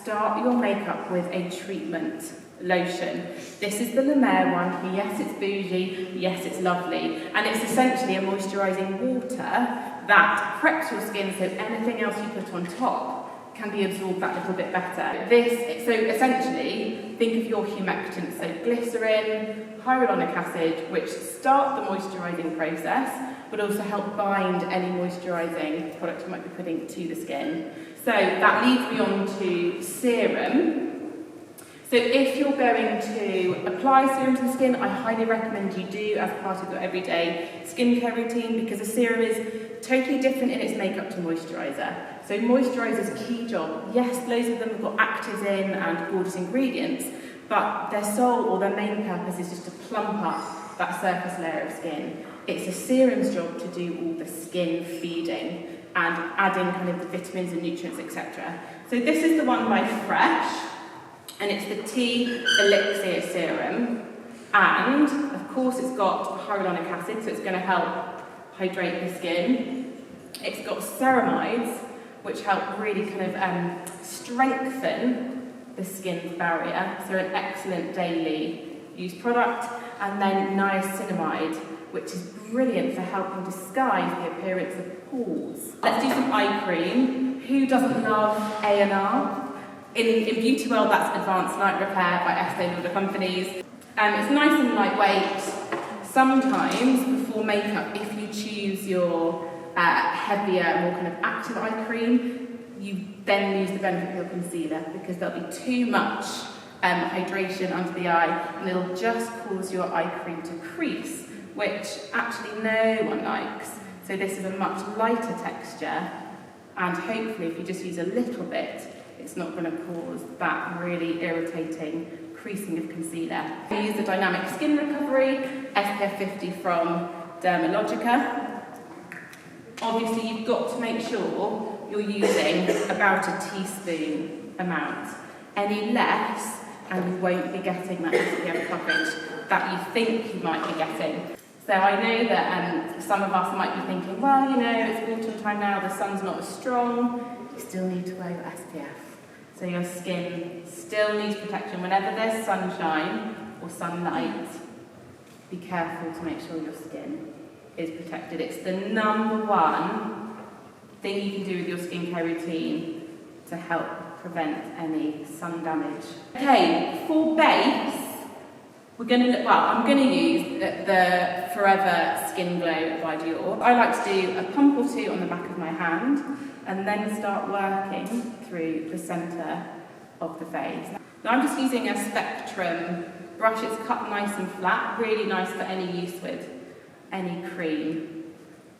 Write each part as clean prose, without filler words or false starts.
start your makeup with a treatment lotion. This is the Mer one. Yes, it's bougie. Yes, it's lovely. And it's essentially a moisturising water that preps your skin so anything else you put on top can be absorbed that little bit better. So essentially, think of your humectants, so glycerin, hyaluronic acid, which start the moisturising process, but also help bind any moisturising product you might be putting to the skin. So that leads me on to serum. So if you're going to apply serum to the skin, I highly recommend you do as part of your everyday skincare routine, because a serum is totally different in its makeup to moisturiser. So moisturisers' key job, yes, loads of them have got actives in and gorgeous ingredients, but their sole or their main purpose is just to plump up that surface layer of skin. It's a serum's job to do all the skin feeding and adding kind of the vitamins and nutrients, etc. So this is the one by Fresh, and it's the Tea Elixir Serum. And of course it's got hyaluronic acid, so it's going to help hydrate the skin. It's got ceramides, which help really kind of strengthen the skin's barrier, so an excellent daily use product. And then niacinamide, which is brilliant for helping disguise the appearance of pores. Let's do some eye cream. Who doesn't love A&R? In beauty world, that's Advanced Night Repair by Estée Lauder companies. It's nice and lightweight. Sometimes before makeup, if you choose your heavier, more kind of active eye cream, you then lose the benefit of your concealer, because there'll be too much hydration under the eye, and it'll just cause your eye cream to crease, which actually no one likes. So this is a much lighter texture, and hopefully if you just use a little bit, it's not going to cause that really irritating creasing of concealer. We use the Dynamic Skin Recovery SPF 50 from Dermalogica. Obviously you've got to make sure you're using about a teaspoon amount. Any less, and you won't be getting that SPF coverage that you think you might be getting. So I know that some of us might be thinking, well, you know, it's autumn time now, the sun's not as strong, you still need to wear your SPF. So your skin still needs protection. Whenever there's sunshine or sunlight, be careful to make sure your skin is protected. It's the #1 thing you can do with your skincare routine to help prevent any sun damage. Okay, for base, I'm going to use the Forever Skin Glow by Dior. I like to do a pump or two on the back of my hand, and then start working through the centre of the face. Now I'm just using a Spectrum brush. It's cut nice and flat, really nice for any use with any cream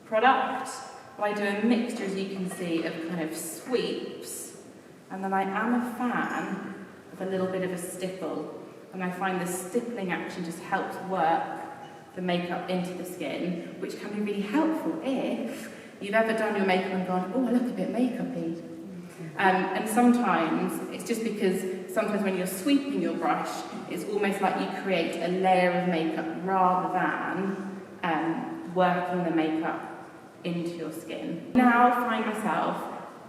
product. I do a mixture, as you can see, of kind of sweeps, and then I am a fan of a little bit of a stipple, and I find the stippling action just helps work the makeup into the skin, which can be really helpful if you've ever done your makeup and gone, oh, I look a bit makeup-y. And sometimes it's just because sometimes when you're sweeping your brush, it's almost like you create a layer of makeup rather than working the makeup into your skin. Now I find myself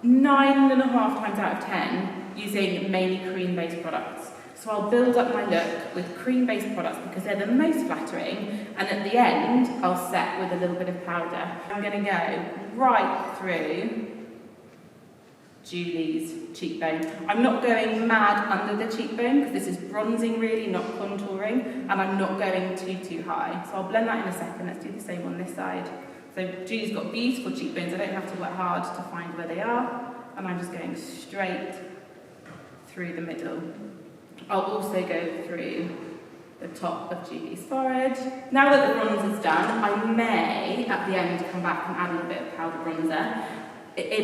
9.5 times out of 10 using mainly cream-based products. So I'll build up my look with cream-based products because they're the most flattering, and at the end I'll set with a little bit of powder. I'm going to go right through Julie's cheekbone. I'm not going mad under the cheekbone because this is bronzing really, not contouring, and I'm not going too high. So I'll blend that in a second. Let's do the same on this side. So Julie's got beautiful cheekbones. I don't have to work hard to find where they are, and I'm just going straight through the middle. I'll also go through the top of Julie's forehead. Now that the bronzer's done, I may, at the end, come back and add a little bit of powder bronzer.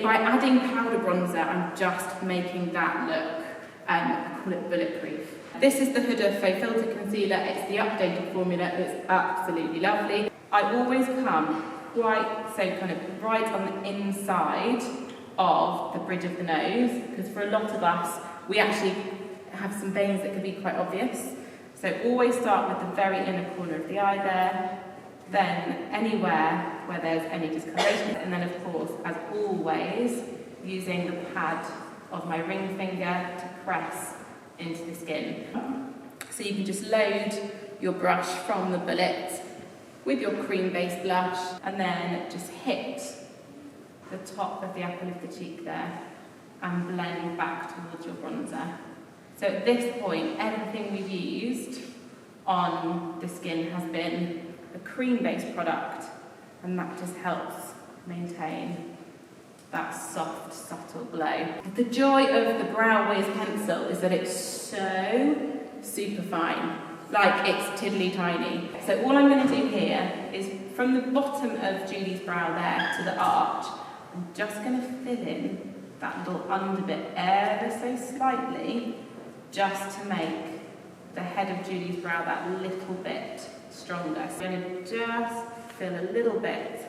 By adding powder bronzer, I'm just making that look, I call it bulletproof. This is the Huda Faux Filter Concealer. It's the updated formula. It's absolutely lovely. I always come kind of right on the inside of the bridge of the nose, because for a lot of us, we actually have some veins that can be quite obvious. So always start with the very inner corner of the eye there, then anywhere where there's any discoloration, and then of course, as always, using the pad of my ring finger to press into the skin. So you can just load your brush from the bullet with your cream-based blush and then just hit the top of the apple of the cheek there and blend back towards your bronzer. So at this point, everything we've used on the skin has been a cream-based product, and that just helps maintain that soft, subtle glow. The joy of the Brow Wiz pencil is that it's so super fine, like it's tiddly tiny. So all I'm going to do here is from the bottom of Julie's brow there to the arch, I'm just going to fill in that little under bit ever so slightly, just to make the head of Julie's brow that little bit stronger. So I'm going to just fill a little bit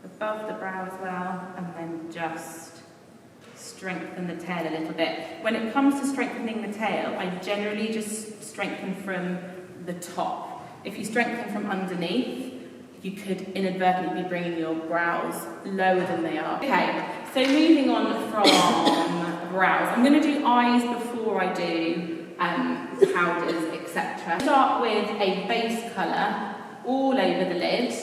above the brow as well, and then just strengthen the tail a little bit. When it comes to strengthening the tail, I generally just strengthen from the top. If you strengthen from underneath, you could inadvertently be bringing your brows lower than they are. Okay, so moving on from brows, I'm going to do eyes before I do powders, etc. Start with a base colour all over the lid,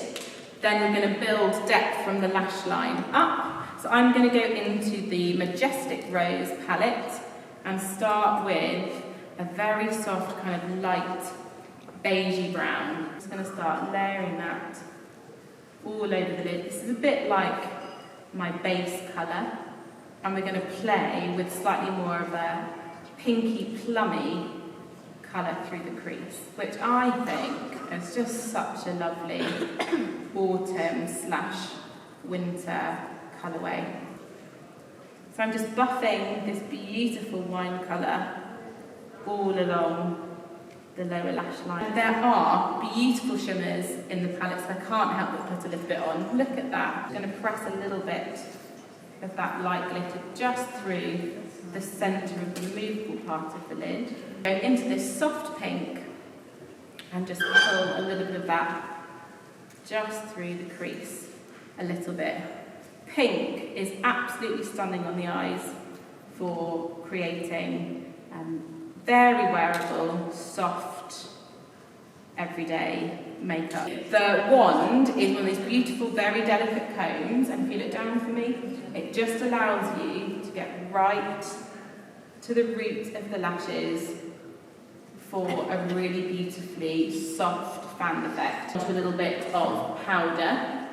then we're going to build depth from the lash line up. So I'm going to go into the Majestic Rose palette and start with a very soft kind of light beigey brown. I'm just going to start layering that all over the lid. This is a bit like my base colour, and we're going to play with slightly more of a pinky plummy colour through the crease, which I think is just such a lovely autumn/winter colourway. So I'm just buffing this beautiful wine colour all along the lower lash line. There are beautiful shimmers in the palette, so I can't help but put a little bit on. Look at that. I'm going to press a little bit of that light glitter just through the centre of the removable part of the lid. Go into this soft pink and just pull a little bit of that just through the crease a little bit. Pink is absolutely stunning on the eyes for creating very wearable, soft, everyday makeup. The wand is one of these beautiful, very delicate combs, and if you look down for me, it just allows you to get right to the root of the lashes for a really beautifully soft fan effect. A little bit of powder.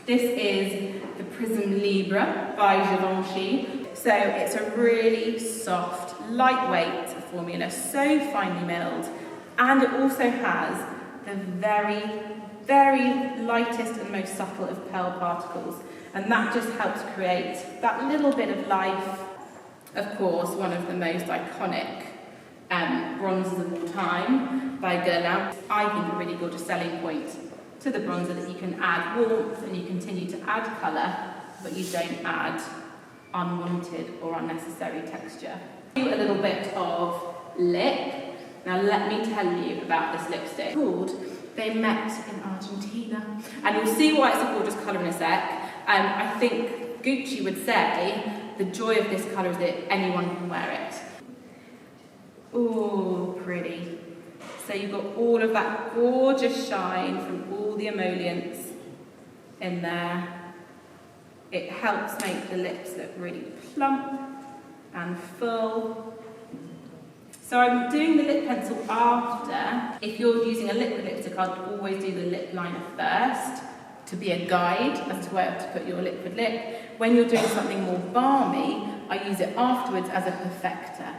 This is the Prisme Libre by Givenchy. So it's a really soft, lightweight formula, so finely milled, and it also has the very, very lightest and most subtle of pearl particles, and that just helps create that little bit of life. Of course, one of the most iconic bronzers of all time by Guerlain. I think a really gorgeous selling point to the bronzer that you can add warmth and you continue to add colour, but you don't add unwanted or unnecessary texture. Do a little bit of lip. Now let me tell you about this lipstick. It's called They Met in Argentina, and you'll see why it's a gorgeous colour in a sec. I think Gucci would say the joy of this colour is that anyone can wear it. Ooh, pretty. So you've got all of that gorgeous shine from all the emollients in there. It helps make the lips look really plump and full. So I'm doing the lip pencil after. If you're using a liquid lipstick, I'd always do the lip liner first to be a guide as to where to put your liquid lip. When you're doing something more balmy, I use it afterwards as a perfector.